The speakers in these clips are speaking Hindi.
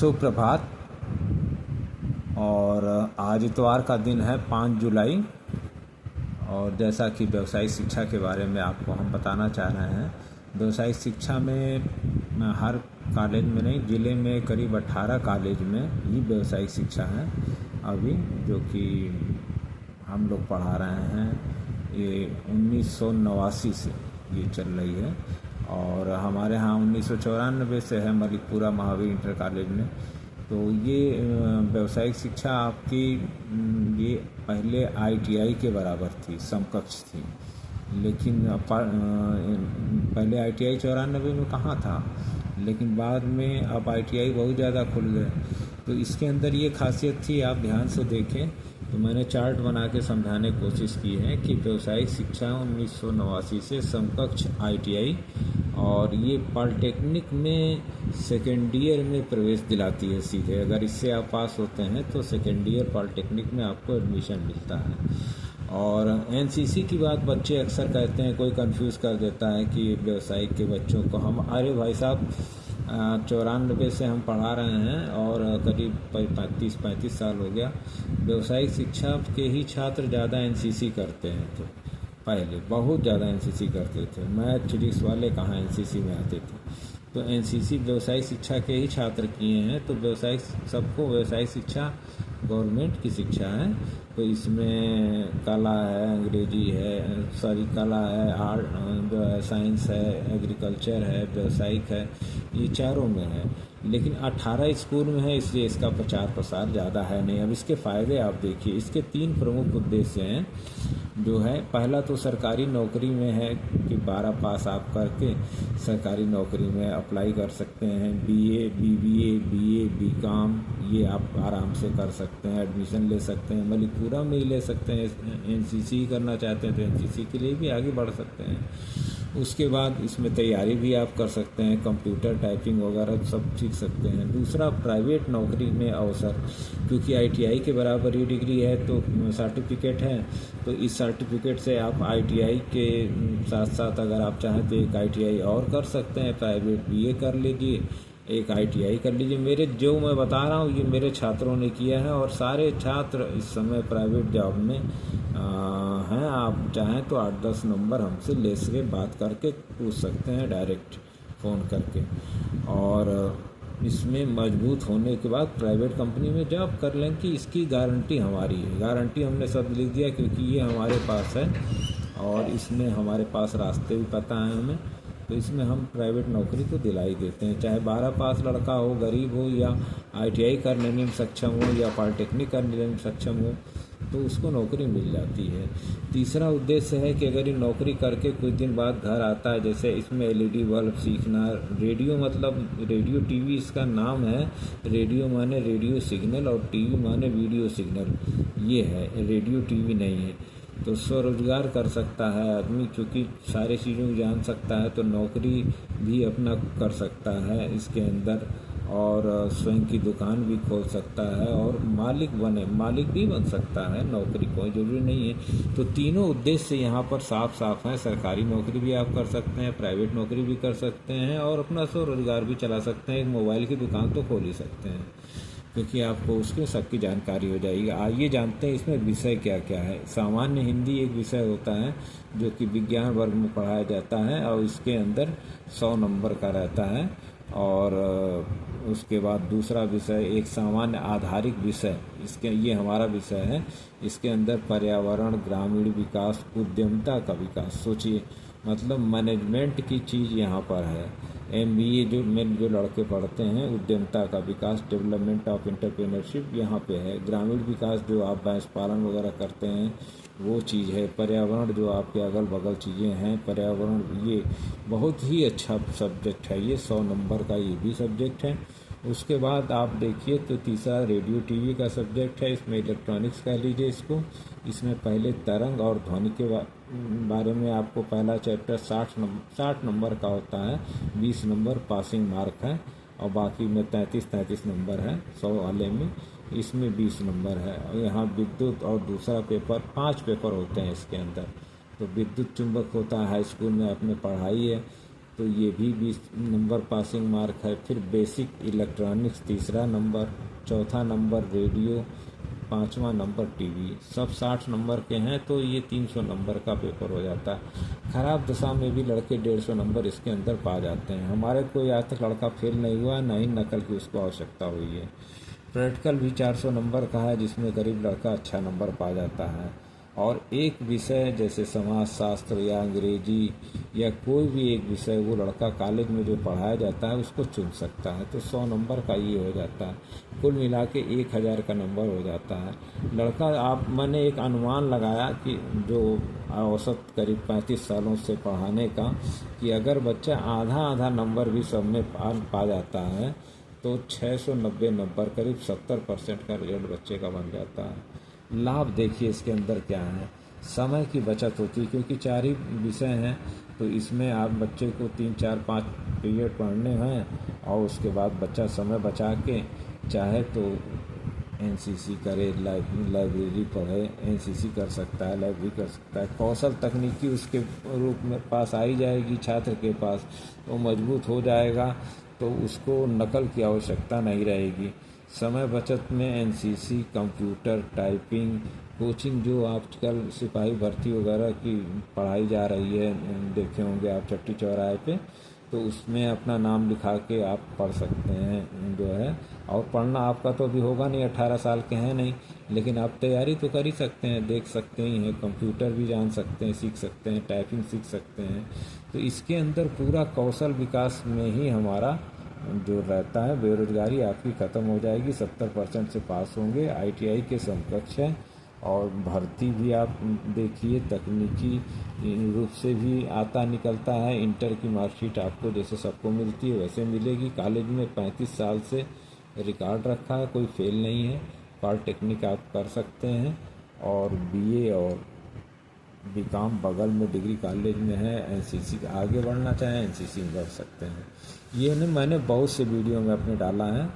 सुप्रभात। और आज इतवार का दिन है 5 जुलाई। और जैसा कि व्यवसायिक शिक्षा के बारे में आपको हम बताना चाह रहे हैं, व्यवसायिक शिक्षा में हर कॉलेज में नहीं, ज़िले में करीब 18 कॉलेज में ही व्यवसायिक शिक्षा है अभी, जो कि हम लोग पढ़ा रहे हैं। ये 1989 से ये चल रही है और हमारे यहाँ 1994 से है मलिकपुरा महावीर इंटर कॉलेज में। तो ये व्यवसायिक शिक्षा आपकी ये पहले ITI के बराबर थी, समकक्ष थी, लेकिन पहले ITI 94 में कहाँ था, लेकिन बाद में अब ITI बहुत ज़्यादा खुल गए। तो इसके अंदर ये खासियत थी, आप ध्यान से देखें तो मैंने चार्ट बना के समझाने की कोशिश की है कि व्यवसायिक शिक्षा 1989 से समकक्ष ITI, और ये पॉलिटेक्निक में सेकेंड ईयर में प्रवेश दिलाती है सीधे। अगर इससे आप पास होते हैं तो सेकेंड ईयर पॉलिटेक्निक में आपको एडमिशन मिलता है। और NCC की बात बच्चे अक्सर कहते हैं, कोई कंफ्यूज कर देता है कि व्यवसायिक के बच्चों को हम, अरे भाई साहब 94 से हम पढ़ा रहे हैं और करीब 35 साल हो गया। व्यवसायिक शिक्षा के ही छात्र ज़्यादा NCC करते हैं, तो पहले बहुत ज़्यादा NCC करते थे। मैथ फिजिक्स वाले कहाँ NCC में आते थे। तो NCC व्यवसायिक शिक्षा के ही छात्र किए हैं। तो सबको व्यवसायिक शिक्षा गवर्नमेंट की शिक्षा है। तो इसमें कला है, अंग्रेजी है, कला है, आर्ट जो है, साइंस है, एग्रीकल्चर है, व्यवसायिक है, ये चारों में है। लेकिन 18 स्कूल में है, इसलिए इसका प्रचार प्रसार ज़्यादा है नहीं। अब इसके फ़ायदे आप देखिए, इसके 3 प्रमुख उद्देश्य हैं जो है। पहला तो सरकारी नौकरी में है कि 12 पास आप करके सरकारी नौकरी में अप्लाई कर सकते हैं। BA, BBA, BA, BCom ये आप आराम से कर सकते हैं, एडमिशन ले सकते हैं। मलिकपुरा में ही ले सकते हैं। NCC करना चाहते हैं तो NCC के लिए भी आगे बढ़ सकते हैं। उसके बाद इसमें तैयारी भी आप कर सकते हैं, कंप्यूटर टाइपिंग वगैरह सब सीख सकते हैं। दूसरा, प्राइवेट नौकरी में अवसर, क्योंकि ITI के बराबर ये डिग्री है तो सर्टिफिकेट है, तो इस सर्टिफिकेट से आप ITI के साथ साथ अगर आप चाहें तो एक ITI और कर सकते हैं, प्राइवेट BA कर लीजिए, एक ITI कर लीजिए। जो मैं बता रहा हूँ ये मेरे छात्रों ने किया है और सारे छात्र इस समय प्राइवेट जॉब में हैं। आप चाहें तो 8-10 नंबर हमसे ले सके, बात करके पूछ सकते हैं डायरेक्ट फ़ोन करके। और इसमें मजबूत होने के बाद प्राइवेट कंपनी में जॉब कर लें कि इसकी गारंटी हमारी है। गारंटी हमने सब लिख दिया क्योंकि ये हमारे पास है और इसमें हमारे पास रास्ते भी पता है हमें। तो इसमें हम प्राइवेट नौकरी तो दिला ही देते हैं, चाहे 12 पास लड़का हो, गरीब हो, या ITI करने में सक्षम हो, या पॉलिटेक्निक करने में सक्षम हो, तो उसको नौकरी मिल जाती है। तीसरा उद्देश्य है कि अगर ये नौकरी करके कुछ दिन बाद घर आता है, जैसे इसमें LED बल्ब सीखना, रेडियो, मतलब रेडियो TV इसका नाम है। रेडियो माने रेडियो सिग्नल और TV माने वीडियो सिग्नल, ये है, रेडियो TV नहीं है। तो स्वरोजगार कर सकता है आदमी, क्योंकि सारे चीज़ों को जान सकता है, तो नौकरी भी अपना कर सकता है इसके अंदर, और स्वयं की दुकान भी खोल सकता है और मालिक भी बन सकता है। नौकरी कोई ज़रूरी नहीं है। तो तीनों उद्देश्य यहाँ पर साफ साफ हैं। सरकारी नौकरी भी आप कर सकते हैं, प्राइवेट नौकरी भी कर सकते हैं और अपना स्वरोजगार भी चला सकते हैं। एक मोबाइल की दुकान तो खोल ही सकते हैं, क्योंकि आपको उसके सबकी जानकारी हो जाएगी। आइए जानते हैं इसमें विषय क्या क्या है। सामान्य हिंदी एक विषय होता है जो कि विज्ञान वर्ग में पढ़ाया जाता है और इसके अंदर 100 नंबर का रहता है। और उसके बाद दूसरा विषय एक सामान्य आधारित विषय, ये हमारा विषय है। इसके अंदर पर्यावरण, ग्रामीण विकास, उद्यमिता का विकास, सोचिए, मतलब मैनेजमेंट की चीज़ यहाँ पर है। MBA जो लड़के पढ़ते हैं, उद्यमिता का विकास, डेवलपमेंट ऑफ एंटरप्रेन्योरशिप यहाँ पे है। ग्रामीण विकास जो आप भैंस पालन वगैरह करते हैं वो चीज़ है। पर्यावरण जो आपके अगल बगल चीज़ें हैं, पर्यावरण, ये बहुत ही अच्छा सब्जेक्ट है। ये 100 नंबर का ये भी सब्जेक्ट है। उसके बाद आप देखिए तो तीसरा रेडियो TV का सब्जेक्ट है। इसमें इलेक्ट्रॉनिक्स कह लीजिए इसको। इसमें पहले तरंग और ध्वनि के बारे में आपको पहला चैप्टर 60 नंबर का होता है। 20 नंबर पासिंग मार्क है और बाकी में 33 नंबर है 100 वाले में। इसमें 20 नंबर है। और यहाँ विद्युत और दूसरा पेपर, 5 पेपर होते हैं इसके अंदर। तो विद्युत चुंबक होता है, हाई स्कूल में आपने पढ़ाई है। तो ये भी 20 नंबर पासिंग मार्क है। फिर बेसिक इलेक्ट्रॉनिक्स 3रा नंबर, 4था नंबर रेडियो, 5वां नंबर टीवी, सब 60 नंबर के हैं, तो ये 300 नंबर का पेपर हो जाता है। खराब दशा में भी लड़के 150 नंबर इसके अंदर पा जाते हैं। हमारे कोई आज तक लड़का फेल नहीं हुआ, ना ही नकल की उसको आवश्यकता हुई है। प्रैक्टिकल भी 400 नंबर का है, जिसमें गरीब लड़का अच्छा नंबर पा जाता है। और एक विषय जैसे समाज शास्त्र या अंग्रेजी या कोई भी एक विषय वो लड़का कॉलेज में जो पढ़ाया जाता है उसको चुन सकता है, तो 100 नंबर का ये हो जाता है। कुल मिला के 1000 का नंबर हो जाता है। लड़का मैंने एक अनुमान लगाया कि जो औसत करीब 35 सालों से पढ़ाने का, कि अगर बच्चा आधा आधा नंबर भी सब में पा जाता है तो 690 नंबर करीब 70% का रिजल्ट बच्चे का बन जाता है। लाभ देखिए इसके अंदर क्या है। समय की बचत होती है, क्योंकि 4 ही विषय हैं, तो इसमें आप बच्चे को 3, 4, 5 पीरियड पढ़ने हैं, और उसके बाद बच्चा समय बचा के चाहे तो एनसीसी करे, लाइब्रेरी पढ़े, एनसीसी कर सकता है, लाइब्रेरी कर सकता है। कौशल तकनीकी उसके रूप में पास आई जाएगी छात्र के पास, तो मजबूत हो जाएगा, तो उसको नकल की आवश्यकता नहीं रहेगी। समय बचत में एनसीसी, कंप्यूटर, टाइपिंग, कोचिंग जो आजकल सिपाही भर्ती वगैरह की पढ़ाई जा रही है, देखे होंगे आप चट्टी चौराहे पे, तो उसमें अपना नाम लिखा के आप पढ़ सकते हैं जो है। और पढ़ना आपका तो अभी होगा नहीं, 18 साल के हैं नहीं, लेकिन आप तैयारी तो कर ही सकते हैं, देख सकते ही हैं, कंप्यूटर भी जान सकते हैं, सीख सकते हैं, टाइपिंग सीख सकते हैं। तो इसके अंदर पूरा कौशल विकास में ही हमारा जो रहता है। बेरोजगारी आपकी ख़त्म हो जाएगी, 70% से पास होंगे, आईटीआई के समकक्ष है। और भर्ती भी आप देखिए तकनीकी रूप से भी आता निकलता है। इंटर की मार्कशीट आपको जैसे सबको मिलती है वैसे मिलेगी। कॉलेज में 35 साल से रिकॉर्ड रखा है, कोई फेल नहीं है। पॉलिटेक्निक आप कर सकते हैं, और बीए और बीकॉम बगल में डिग्री कॉलेज में है। एनसीसी आगे बढ़ना चाहें एनसीसी में बढ़ सकते हैं। ये मैंने बहुत से वीडियो में अपने डाला है,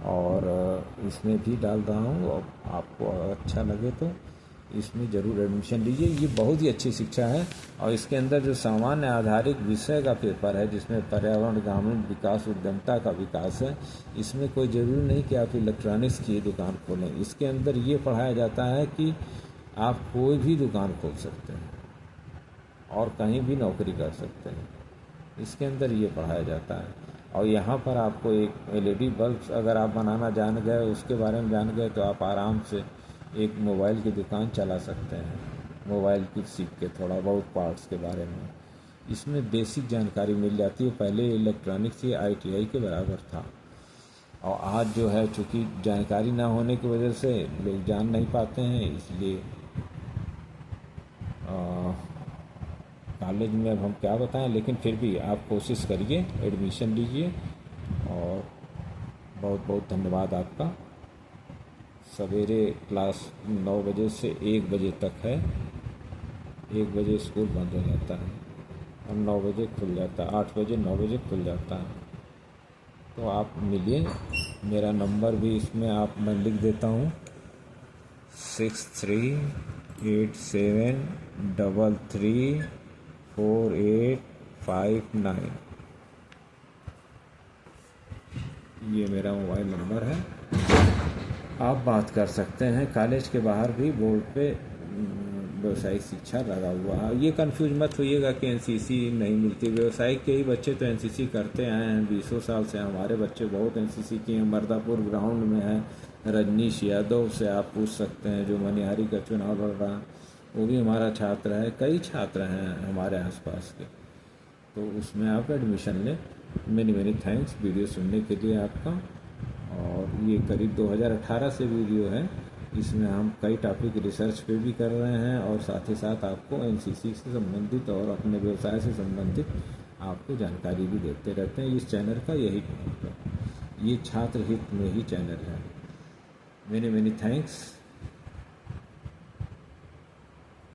और इसमें भी डाल रहा हूँ। और आपको अच्छा लगे तो इसमें ज़रूर एडमिशन लीजिए। ये बहुत ही अच्छी शिक्षा है। और इसके अंदर जो सामान्य आधारित विषय का पेपर है, जिसमें पर्यावरण, ग्रामीण विकास, उद्यमता का विकास है, इसमें कोई ज़रूरी नहीं कि आप इलेक्ट्रॉनिक्स की दुकान खोलें। इसके अंदर ये पढ़ाया जाता है कि आप कोई भी दुकान खोल सकते हैं और कहीं भी नौकरी कर सकते हैं। इसके अंदर ये पढ़ाया जाता है। और यहाँ पर आपको एक एलईडी बल्ब अगर आप बनाना जान गए, उसके बारे में जान गए, तो आप आराम से एक मोबाइल की दुकान चला सकते हैं। मोबाइल की सीख के थोड़ा बहुत पार्ट्स के बारे में इसमें बेसिक जानकारी मिल जाती है। पहले इलेक्ट्रॉनिक्स ये आईटीआई के बराबर था, और आज जो है चूँकि जानकारी ना होने की वजह से लोग जान नहीं पाते हैं, इसलिए कॉलेज में अब हम क्या बताएं। लेकिन फिर भी आप कोशिश करिए, एडमिशन लीजिए। और बहुत बहुत धन्यवाद आपका। सवेरे क्लास 9 बजे से 1 बजे तक है। 1 बजे स्कूल बंद हो जाता है और 9 बजे खुल जाता है। 8 बजे 9 बजे खुल जाता है। तो आप मिलिए। मेरा नंबर भी इसमें आप मैं लिख देता हूँ, 6387334859। ये मेरा मोबाइल नंबर है। आप बात कर सकते हैं। कॉलेज के बाहर भी बोर्ड पे व्यवसायिक शिक्षा लगा हुआ है। ये कंफ्यूज मत होइएगा कि एनसीसी नहीं मिलती। व्यवसायिक के ही बच्चे तो एनसीसी करते आए हैं 20 साल से। हमारे बच्चे बहुत एनसीसी किए हैं। मर्दापुर ग्राउंड में है रजनीश यादव से आप पूछ सकते हैं, जो मनिहारी का चुनाव लड़ रहा, वो भी हमारा छात्र है। कई छात्र हैं हमारे आसपास के, तो उसमें आप एडमिशन लें। मेनी थैंक्स वीडियो सुनने के लिए आपका। और ये करीब 2018 से वीडियो है। इसमें हम कई टॉपिक रिसर्च पे भी कर रहे हैं, और साथ ही साथ आपको एनसीसी से संबंधित और अपने व्यवसाय से संबंधित आपको जानकारी भी देते रहते हैं। इस चैनल का यही ये छात्र हित में ही चैनल है। Many thanks.